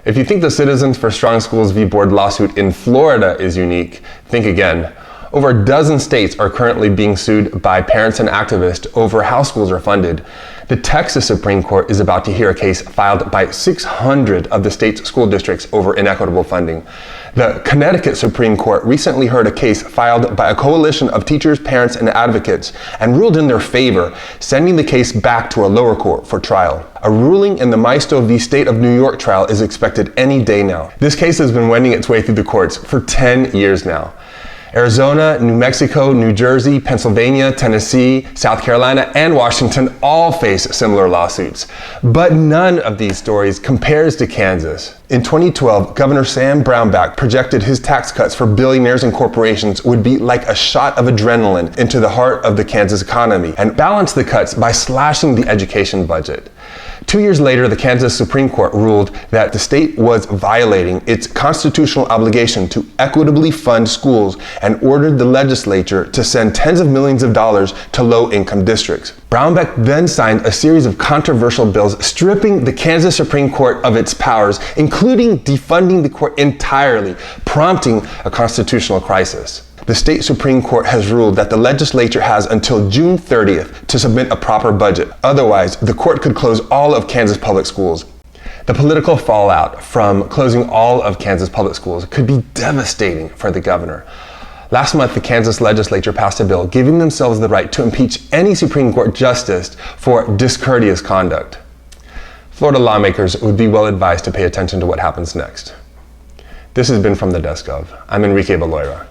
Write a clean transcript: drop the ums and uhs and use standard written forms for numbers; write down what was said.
If you think the Citizens for Strong Schools v. Board lawsuit in Florida is unique, think again. Over a dozen states are currently being sued by parents and activists over how schools are funded. The Texas Supreme Court is about to hear a case filed by 600 of the state's school districts over inequitable funding. The Connecticut Supreme Court recently heard a case filed by a coalition of teachers, parents, and advocates and ruled in their favor, sending the case back to a lower court for trial. A ruling in the Maisto v. State of New York trial is expected any day now. This case has been wending its way through the courts for 10 years now. Arizona, New Mexico, New Jersey, Pennsylvania, Tennessee, South Carolina, and Washington all face similar lawsuits. But none of these stories compares to Kansas. In 2012, Governor Sam Brownback projected his tax cuts for billionaires and corporations would be like a shot of adrenaline into the heart of the Kansas economy and balanced the cuts by slashing the education budget. 2 years later, the Kansas Supreme Court ruled that the state was violating its constitutional obligation to equitably fund schools and ordered the legislature to send tens of millions of dollars to low-income districts. Brownback then signed a series of controversial bills stripping the Kansas Supreme Court of its powers, including defunding the court entirely, prompting a constitutional crisis. The state Supreme Court has ruled that the legislature has until June 30th to submit a proper budget. Otherwise, the court could close all of Kansas public schools. The political fallout from closing all of Kansas public schools could be devastating for the governor. Last month, the Kansas legislature passed a bill giving themselves the right to impeach any Supreme Court justice for discourteous conduct. Florida lawmakers would be well advised to pay attention to what happens next. This has been From the Desk of. I'm Enrique Baloira.